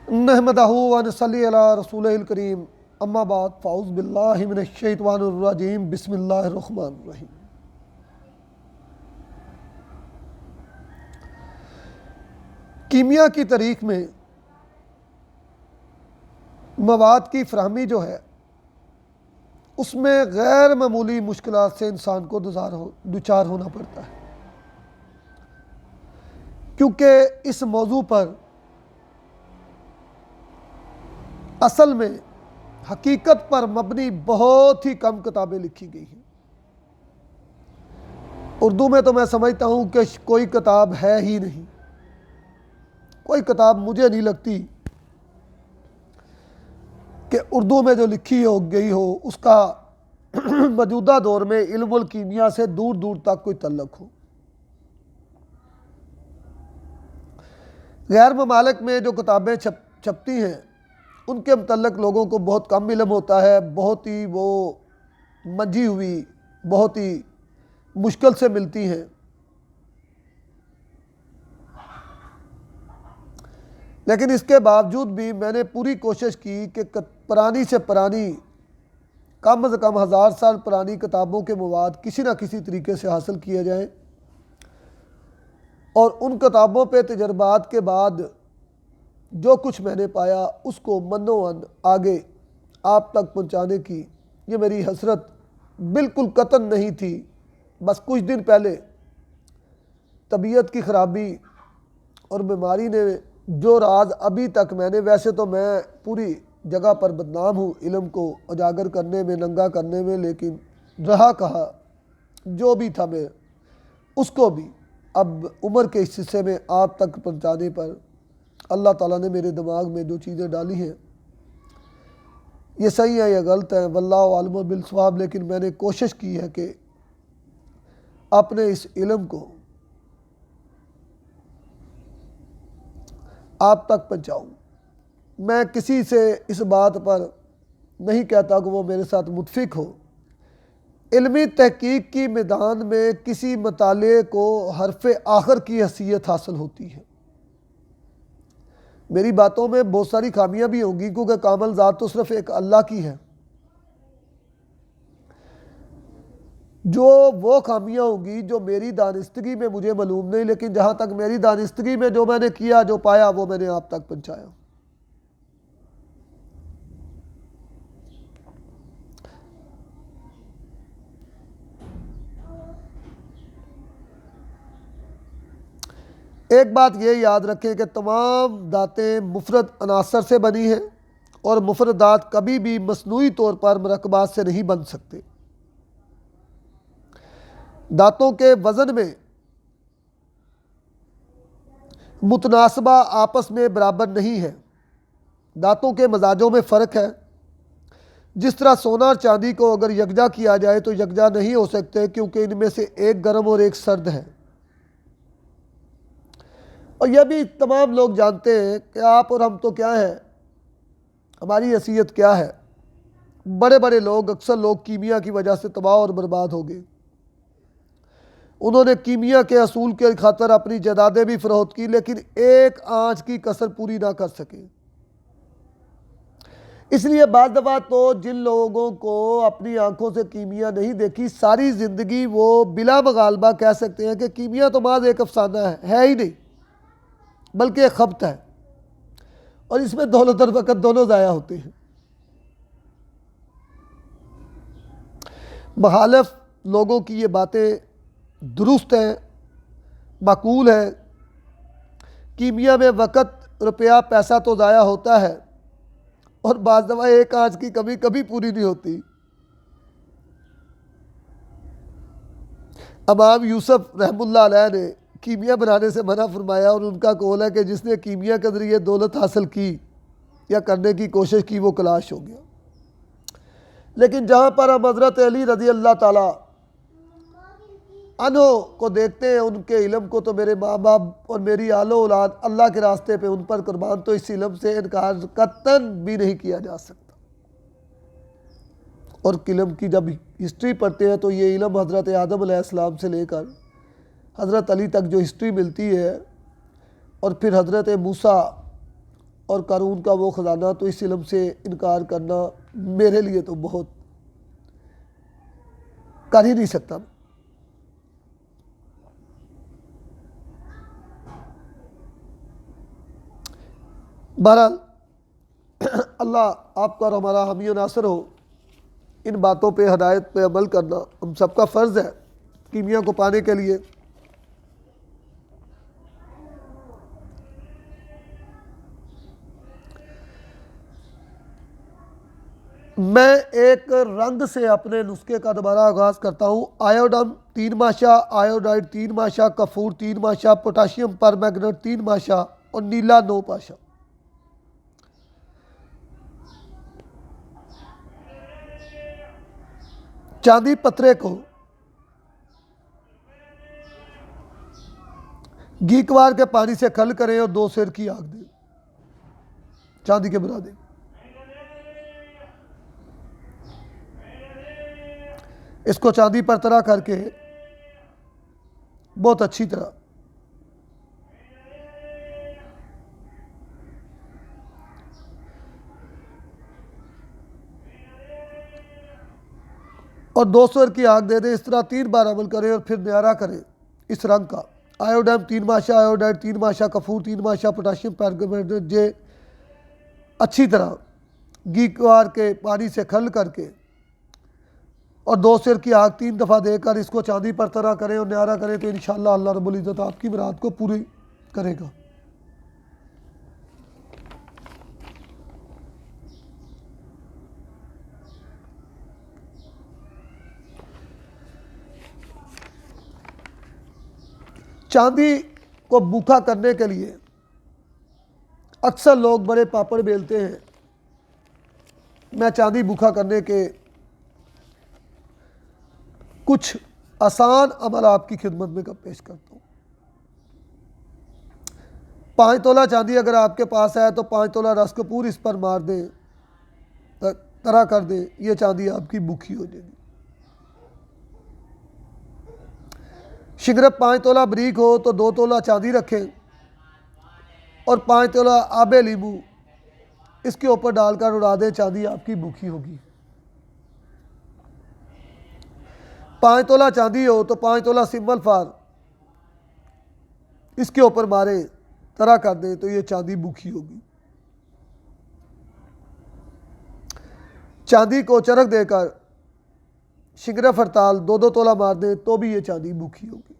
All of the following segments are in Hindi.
नहमदहू व नसल्ली अला रसूलिल करीम अम्मा बाद फ़ाउज़ बिल्लाहि मिनश शैतानिर रजीम बिस्मिल्लाहिर रहमानिर रहीम। कीमिया की तारीख़ में मवाद की फ़राहमी जो है उसमें गैर मामूली मुश्किलात से इंसान को दुचार होना पड़ता है, क्योंकि इस मौजू पर असल में हकीकत पर मबनी बहुत ही कम किताबें लिखी गई हैं। उर्दू में तो मैं समझता हूँ कि कोई किताब है ही नहीं, कोई किताब मुझे नहीं लगती कि उर्दू में जो लिखी हो गई हो उसका मौजूदा दौर में इल्मुल कीमिया से दूर दूर तक कोई तल्लुक़ हो। गैर ममालिक में जो किताबें छपती हैं उनके मतलब लोगों को बहुत कम इल्म होता है, बहुत ही वो मंझी हुई, बहुत ही मुश्किल से मिलती हैं। लेकिन इसके बावजूद भी मैंने पूरी कोशिश की कि पुरानी से पुरानी, कम से कम 1000 साल पुरानी किताबों के मवाद किसी न किसी तरीके से हासिल किए जाएं और उन किताबों पे तजर्बात के बाद जो कुछ मैंने पाया उसको मनोअन आगे आप तक पहुंचाने की ये मेरी हसरत बिल्कुल कतन नहीं थी। बस कुछ दिन पहले तबीयत की ख़राबी और बीमारी ने जो राज अभी तक मैंने, वैसे तो मैं पूरी जगह पर बदनाम हूँ इल्म को उजागर करने में, नंगा करने में, लेकिन रहा कहा जो भी था मैं उसको भी अब उम्र के इस हिस्से में आप तक पहुँचाने पर अल्लाह ताला ने मेरे दिमाग में जो चीज़ें डाली हैं ये सही है या गलत है, वल्लाहु आलिम बिल-सवाब, लेकिन मैंने कोशिश की है कि अपने इस इल्म को आप तक पहुँचाऊँ। मैं किसी से इस बात पर नहीं कहता कि वो मेरे साथ मुत्फिक हो। इल्मी तहकीक की मैदान में किसी मताले को हरफ आखिर की हैसियत हासिल होती है। मेरी बातों में बहुत सारी खामियां भी होंगी क्योंकि कामल ज़ात तो सिर्फ एक अल्लाह की है। जो वो खामियां होंगी जो मेरी दानिस्तगी में मुझे मालूम नहीं, लेकिन जहाँ तक मेरी दानिस्तगी में जो मैंने किया, जो पाया, वो मैंने आप तक पहुँचाया। एक बात ये याद रखें कि तमाम दातें मुफरद अनासर से बनी हैं और मुफरदात कभी भी मसनूई तौर पर मरकबात से नहीं बन सकते। दातों के वज़न में मुतनासबा आपस में बराबर नहीं है। दातों के मजाजों में फ़र्क है। जिस तरह सोना और चांदी को अगर यकजा किया जाए तो यकजा नहीं हो सकते, क्योंकि इनमें से एक गर्म और एक सर्द है। और यह भी तमाम लोग जानते हैं कि आप और हम तो क्या हैं, हमारी हैसियत क्या है। बड़े बड़े लोग, अक्सर लोग कीमिया की वजह से तबाह और बर्बाद हो गए। उन्होंने कीमिया के असूल के खातर अपनी जायदादें भी फरोख्त की, लेकिन एक आंच की कसर पूरी ना कर सके। इसलिए बाद दफ़ा तो जिन लोगों को अपनी आंखों से कीमिया नहीं देखी, सारी ज़िंदगी वो बिला मगालबा कह सकते हैं कि कीमिया तो माज़ एक अफसाना है ही नहीं, बल्कि एक खबत है और इसमें दौलत और वक़्त दोनों ज़ाया होते हैं। मुखालिफ लोगों की ये बातें दुरुस्त हैं, माकूल है। कीमिया में वक़्त, रुपया, पैसा तो ज़ाया होता है और बाज़ दफ़ा एक आंच की कमी कभी पूरी नहीं होती। इमाम यूसुफ रहमुल्लाह अलैह ने कीमिया बनाने से मना फरमाया और उनका कौल है कि जिसने कीमिया के ज़रिए दौलत हासिल की या करने की कोशिश की वो कलाश हो गया। लेकिन जहाँ पर हम हज़रत अली रज़ी अल्लाह ताला अन्हो को देखते हैं, उनके इल्म को, तो मेरे माँ बाप और मेरी आलो औलाद अल्लाह के रास्ते पे उन पर कुर्बान, तो इस इल्म से इनकार कतन भी नहीं किया जा सकता। और इल्म की जब हिस्ट्री पढ़ते हैं तो ये इल्म हज़रत आदम अलैहिस्सलाम से लेकर हज़रत अली तक जो हिस्ट्री मिलती है, और फिर हज़रत मूसा और कारून का वो ख़जाना, तो इस इल्म से इनकार करना मेरे लिए तो बहुत कर ही नहीं सकता। बहरहाल अल्लाह आपका और हमारा हामी और नासर हो। इन बातों पे, हदायत पे अमल करना हम सबका फ़र्ज़ है कीमिया को पाने के लिए। मैं एक रंग से अपने नुस्खे का दोबारा आगाज़ करता हूँ। आयोडम 3 माशा, आयोडाइड 3 माशा, कफूर 3 माशा, पोटाशियम परमैंगनेट 3 माशा और नीला 9 पाशा। चांदी पत्रे को घीकवार के पानी से खल करें और 2 सेर की आग दें, चांदी के बुरादे। इसको चांदी पर तरह करके बहुत अच्छी तरह और 2 सेर की आग दे दें। इस तरह 3 बार अमल करें और फिर न्यारा करें इस रंग का। आयोडम 3 माशा, आयोडाइड 3 माशा, कफूर 3 माशा, पोटाशियम परमैंगनेट जे अच्छी तरह घीकवार के पानी से खल करके और 2 सेर की आग 3 दफ़ा देकर इसको चांदी पर तरह करें और न्यारा करें, तो इंशाअल्लाह अल्लाह रब्बुल इज़्ज़त आपकी मुराद को पूरी करेगा। चांदी को भूखा करने के लिए अक्सर लोग बड़े पापड़ बेलते हैं। मैं चांदी भूखा करने के कुछ आसान अमल आपकी खिदमत में पेश करता हूँ। 5 तोला चांदी अगर आपके पास है तो 5 तोला रस कपूर इस पर मार दें, तरह कर दें, ये चांदी आपकी भूखी हो जाएगी। शिगरफ 5 तोला बरीक हो तो 2 तोला चांदी रखें और 5 तोला आबे नींबू इसके ऊपर डालकर उड़ा दें, चांदी आपकी भूखी होगी। 5 तोला चांदी हो तो 5 तोला सिंबल फार इसके ऊपर मारे, तरह कर दें, तो ये चांदी भूखी होगी। चांदी को चरख देकर शिगरफ हड़ताल 2-2 तोला मार दें तो भी ये चांदी भूखी होगी।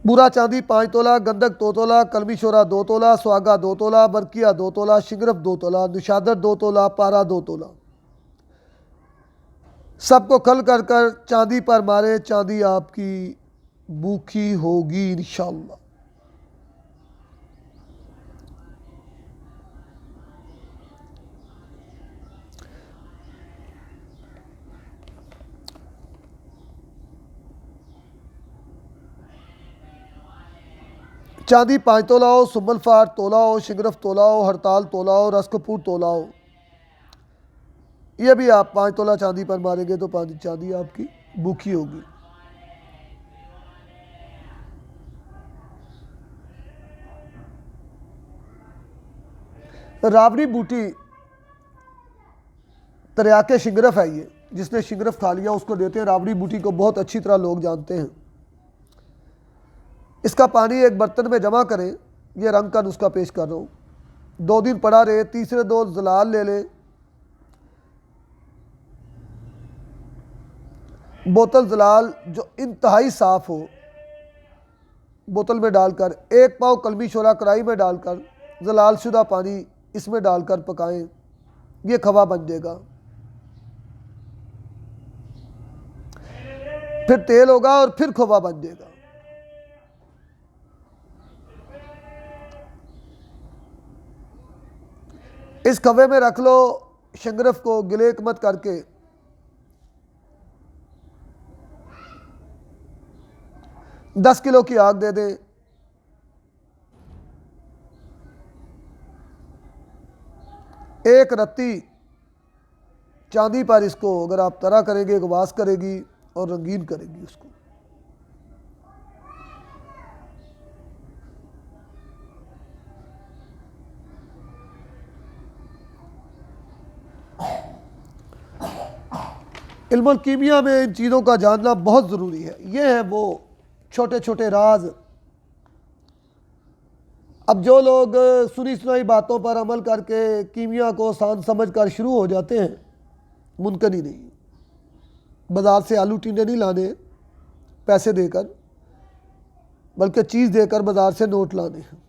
बुरा चांदी 5 तोला, गंधक 2 तोला, कलमी शोरा 2 तोला, सुहागा 2 तोला, बरकिया 2 तोला, शिगरफ 2 तोला, निशादर 2 तोला, पारा 2 तोला, सबको खल कर कर चांदी पर मारे, चांदी आपकी भूखी होगी इंशाअल्लाह। चांदी 5 तोला हो, सुम्बल फार तोला हो, शिगरफ तोला हो, हड़ताल तोला हो, रस कपूर तोला हो, ये भी आप 5 तोला चांदी पर मारेंगे तो चांदी आपकी भूखी होगी। रावड़ी बूटी तरियाके शिगरफ है, ये जिसने शिगरफ खा लिया उसको देते हैं। रावड़ी बूटी को बहुत अच्छी तरह लोग जानते हैं। इसका पानी एक बर्तन में जमा करें, ये रंग का नुस्खा पेश कर रहा हूँ। 2 दिन पड़ा रहे, तीसरे 2 जलाल ले लें, बोतल जलाल जो इंतहाई साफ़ हो बोतल में डालकर 1 पाव कलमी शोरा कढ़ाई में डालकर जलाल शुदा पानी इसमें डालकर पकाएं, ये खवा बन जाएगा। फिर तेल होगा और फिर खोवा बन जाएगा। इस खवे में रख लो शिगरफ को गिलेक मत करके। 10 किलो की आग दे दें। एक रत्ती चांदी पर इसको अगर आप तरह करेंगे, गवास करेगी और रंगीन करेगी उसको। इल्मुल कीमिया में इन चीज़ों का जानना बहुत ज़रूरी है। ये है वो छोटे छोटे राज। अब जो लोग सुनी सुनाई बातों पर अमल करके कीमिया को आसान समझ कर शुरू हो जाते हैं, मुमकिन ही नहीं। बाज़ार से आलू टींडे नहीं लाने पैसे देकर, बल्कि चीज़ देकर बाज़ार से नोट लाने हैं।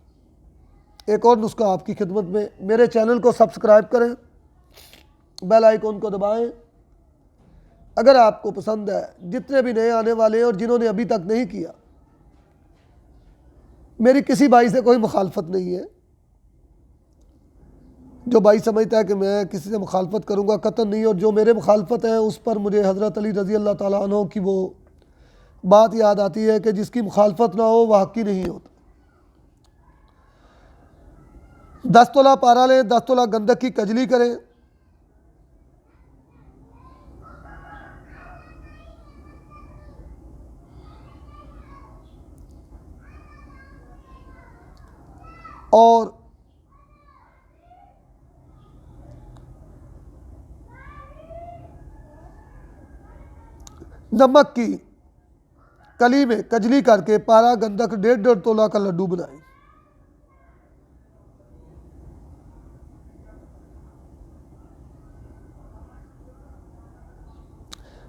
एक और नुस्खा आपकी खिदमत में, मेरे चैनल को सब्सक्राइब करें, बेल आइकॉन को दबाएं। अगर आपको पसंद है, जितने भी नए आने वाले हैं और जिन्होंने अभी तक नहीं किया, मेरी किसी भाई से कोई मुखालफत नहीं है। जो भाई समझता है कि मैं किसी से मुखालफत करूँगा, कतन नहीं। और जो मेरे मुखालफत है उस पर मुझे हज़रत अली रज़ी अल्लाह ताला अन्हु की वो बात याद आती है कि जिसकी मुखालफत ना हो वह हक़ी नहीं होता। 10 तोला पारा लें, 10 तोला गंधक की कजली करें, और नमक की कली में कजली करके पारा गंधक 1.5 तोला का लड्डू बनाएं।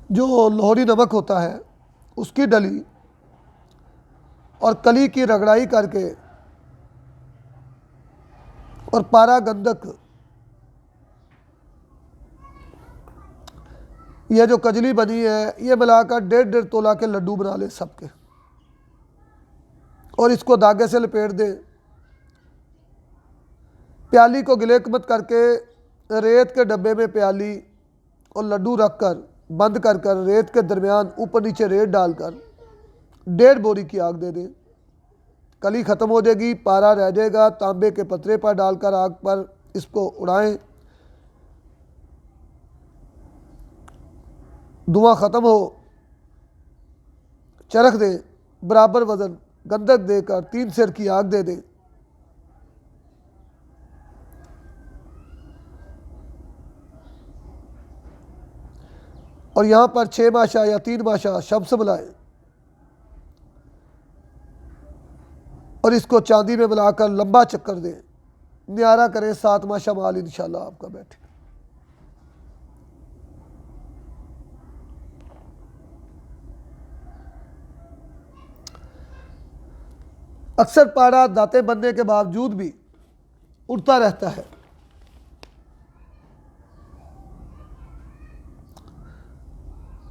जो लाहौरी नमक होता है उसकी डली और कली की रगड़ाई करके और पारा गंधक, यह जो कजली बनी है, ये मिलाकर 1.5 तोला के लड्डू बना लें सबके, और इसको धागे से लपेट दें। प्याली को गिले मत करके रेत के डब्बे में प्याली और लड्डू रखकर बंद कर रेत के दरमियान ऊपर नीचे रेत डालकर 1.5 बोरी की आग दे दें। कली ख़त्म हो जाएगी, पारा रह जाएगा। तांबे के पतरे पर डालकर आग पर इसको उड़ाएं। धुआं ख़त्म हो, चरख दें, बराबर वज़न गंधक देकर 3 सेर की आग दे दें। और यहाँ पर 6 माशा या 3 माशा शब्द बुलाएं और इसको चांदी में मिलाकर लंबा चक्कर दें, न्यारा करें। 7 माशा माल इंशाल्लाह आपका बैठे। अक्सर पारा दांतें बनने के बावजूद भी उड़ता रहता है।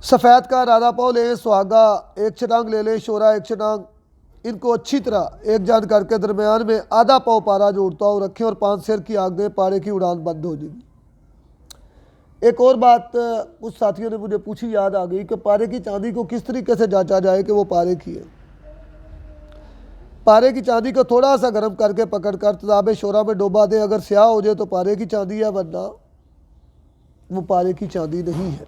सफ़ेद का राधा पाव लें, सुहागा 1 छटांग ले लें, शोरा 1 छटांग। इनको अच्छी तरह एक जान करके दरमियान में आधा पाव पारा जो उड़ता हो रखें और 5 सेर की आग दें। पारे की उड़ान बंद हो जाएगी। एक और बात कुछ साथियों ने मुझे पूछी, याद आ गई कि पारे की चांदी को किस तरीके से जांचा जाए कि वो पारे की है। पारे की चांदी को थोड़ा सा गर्म करके पकड़कर तदाब शोरा में डोबा दें। अगर स्याह हो जाए तो पारे की चांदी है, वरना वो पारे की चांदी नहीं है।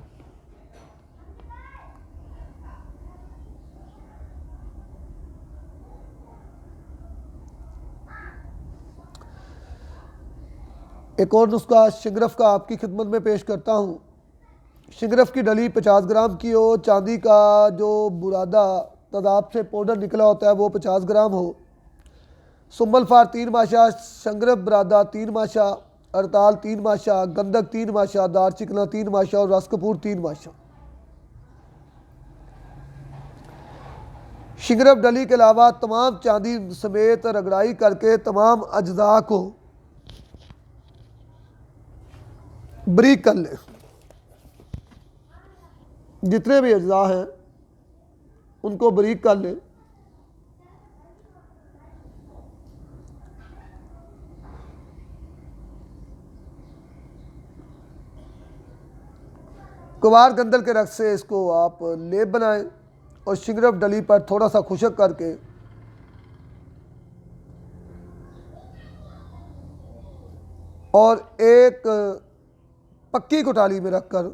एक और नुस्खा शिंगरफ का आपकी खिदमत में पेश करता हूँ। शिंगरफ की डली 50 ग्राम की हो। चांदी का जो बुरादा तदाब से पाउडर निकला होता है वो 50 ग्राम हो। सुम्बल फार 3 माशा, शंगरफ बरादा 3 माशा, अड़ताल 3 माशा, गंधक 3 माशा, दार चिकना 3 माशा और रस कपूर 3 माशा। शिंगरफ डली के अलावा तमाम चांदी समेत रगड़ाई करके तमाम अज्जा को ब्रीक कर लें। जितने भी अज्जा हैं उनको ब्रीक कर लें। कुवार गंदल के रस से इसको आप लेप बनाएं और शिंगरफ डली पर थोड़ा सा खुशक करके और एक पक्की कुटाली में रखकर,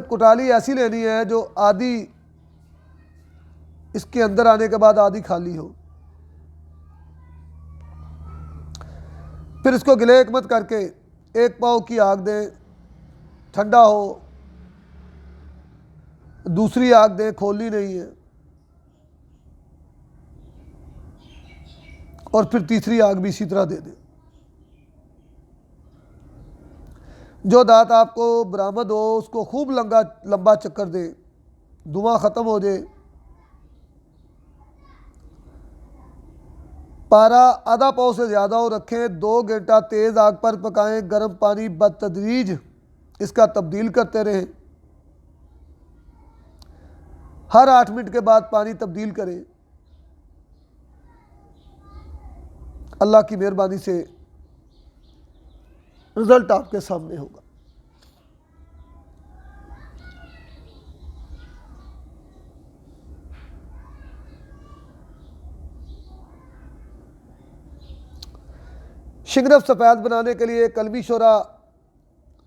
कुटाली ऐसी लेनी है जो आधी इसके अंदर आने के बाद आधी खाली हो। फिर इसको गिले मत करके 1 पाव की आग दें ठंडा हो, दूसरी आग दें, खोलनी नहीं है, और फिर तीसरी आग भी इसी तरह दे दें। जो दांत आपको बरामद हो उसको खूब लंबा चक्कर दें, धुआं ख़त्म हो जाए। पारा आधा पाव से ज़्यादा हो रखें, 2 घंटा तेज़ आग पर पकाएं। गर्म पानी बतदरीज इसका तब्दील करते रहें, हर 8 मिनट के बाद पानी तब्दील करें। अल्लाह की मेहरबानी से रिज़ल्ट आपके सामने होगा। शिंगरफ सफ़ेद बनाने के लिए कलमी शोरा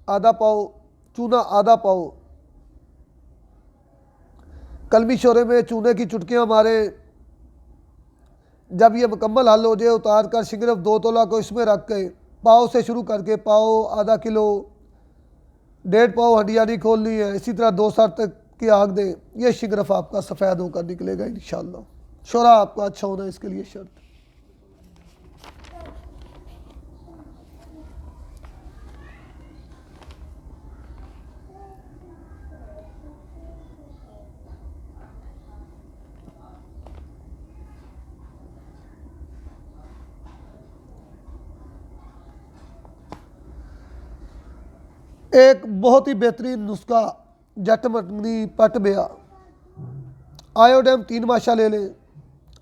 आधा पाव, चूना आधा पाव। कलमी शोरे में चूने की चुटकियाँ मारें। जब ये मुकम्मल हल हो जाए उतार कर शिंगरफ 2 तोला को इसमें रख के पाव से शुरू करके पाव, आधा किलो, 1.5 पाव हड्डियाँ नहीं खोलनी है। इसी तरह 2 साल तक की आग दें। ये शिंगरफ आपका सफ़ेद होकर निकलेगा इंशाअल्लाह। शोरा आपका अच्छा होना इसके लिए शर्त। एक बहुत ही बेहतरीन नुस्खा जट मटनी पट बेया। आयोडम 3 माशा ले लें,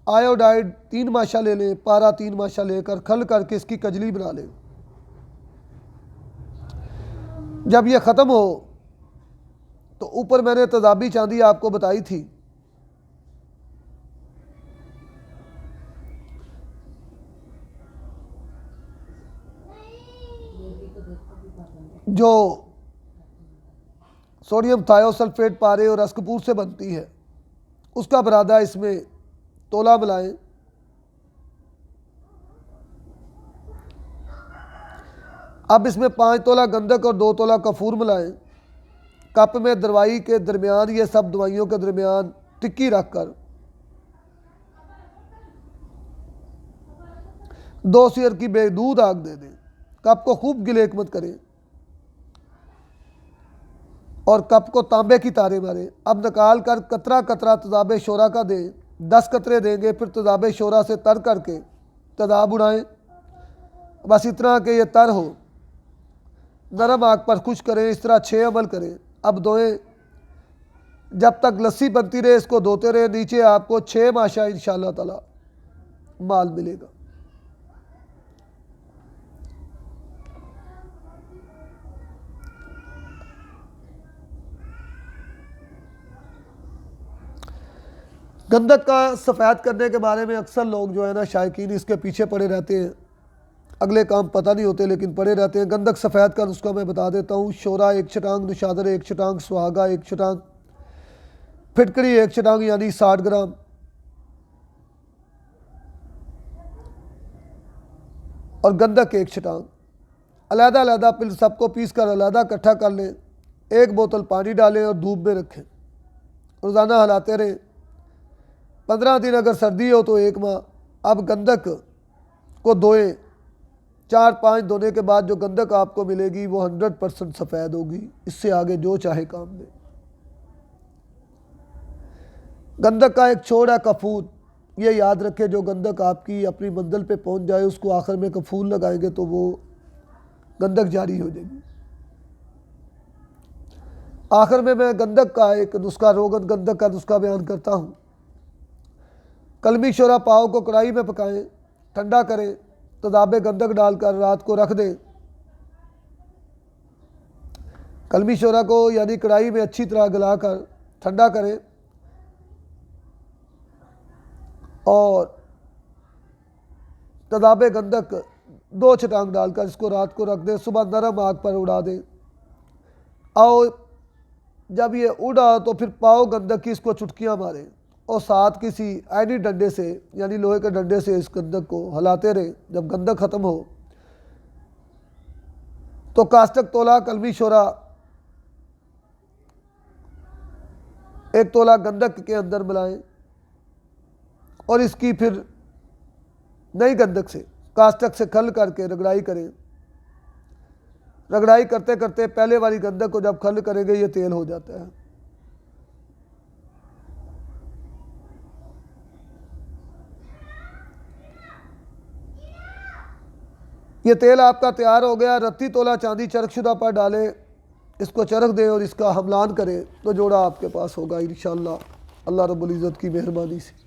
आयोडाइड 3 माशा ले लें, पारा 3 माशा लेकर खल करके इसकी कजली बना लें। जब यह ख़त्म हो तो ऊपर मैंने तेजाबी चांदी आपको बताई थी, जो सोडियम थायोसल्फेट पारे और रसकपूर से बनती है, उसका बरादा इसमें तोला मिलाएं। अब इसमें 5 तोला गंधक और 2 तोला कफूर मिलाएं। कप में दवाई के दरमियान, ये सब दवाइयों के दरमियान टिक्की रखकर 2 सेर की बेदूध आग दे दें। कप को खूब गिलेक मत करें और कप को तांबे की तारे मारें। अब निकाल कर कतरा कतरा तजाबे शोरा का दें। 10 कतरे देंगे, फिर तजाबे शोरा से तर करके तजाब उड़ाएं। बस इतना कि ये तर हो, नरम आग पर खुश करें। इस तरह 6 अमल करें। अब धोएं, जब तक लस्सी बनती रहे इसको धोते रहे। नीचे आपको 6 माशा इंशाअल्लाह ताला माल मिलेगा। गंधक का सफ़ेद करने के बारे में अक्सर लोग जो है ना शायकीन इसके पीछे पड़े रहते हैं, अगले काम पता नहीं होते लेकिन पड़े रहते हैं। गंधक सफ़ेद का नुस्खा मैं बता देता हूँ। शोरा 1 छटांग, निशादर 1 छटांग, सुहागा 1 छटांग, फिटकड़ी 1 छटांग यानी 60 ग्राम, और गंधक 1 छटांग। अलहदा अलहदा फिर सबको पीस कर अलहदा इकट्ठा कर लें। 1 बोतल पानी डालें और धूप में रखें। रोज़ाना हिलाते रहें। 15 दिन अगर सर्दी हो तो 1 माह। अब गंधक को धोएं। 4-5 धोने के बाद जो गंधक आपको मिलेगी वो 100% सफ़ेद होगी। इससे आगे जो चाहे काम दे। गंधक का एक छोड़ है कफूर, ये याद रखें। जो गंधक आपकी अपनी मंजिल पे पहुंच जाए उसको आखिर में कफूर लगाएंगे तो वो गंधक जारी हो जाएगी। आखिर में मैं गंधक का एक नुस्खा, रोगन गंधक का नुस्खा बयान करता हूँ। कलमी शोरा पाव को कढ़ाई में पकाएं, ठंडा करें, तदाबे गंधक डालकर रात को रख दें। कलमी शोरा को यानी कढ़ाई में अच्छी तरह गलाकर ठंडा करें और तदाबे गंधक 2 छटांग डालकर इसको रात को रख दें। सुबह नरम आग पर उड़ा दें। और जब ये उड़ा तो फिर पाव गंधक की इसको चुटकियाँ मारें और साथ किसी ऐनी डंडे से यानी लोहे के डंडे से इस गंधक को हिलाते रहे। जब गंधक ख़त्म हो तो कास्टक तोला कलमी शोरा 1 तोला गंधक के अंदर मिलाएं और इसकी फिर नई गंधक से कास्टक से खल करके रगड़ाई करें। रगड़ाई करते करते पहले वाली गंधक को जब खल करेंगे ये तेल हो जाता है। ये तेल आपका तैयार हो गया। रत्ती तोला चांदी चरखशुदा पर डालें, इसको चरख दें और इसका हमलान करें तो जोड़ा आपके पास होगा इंशाअल्लाह, अल्लाह रब्बुल इज़्ज़त की मेहरबानी से।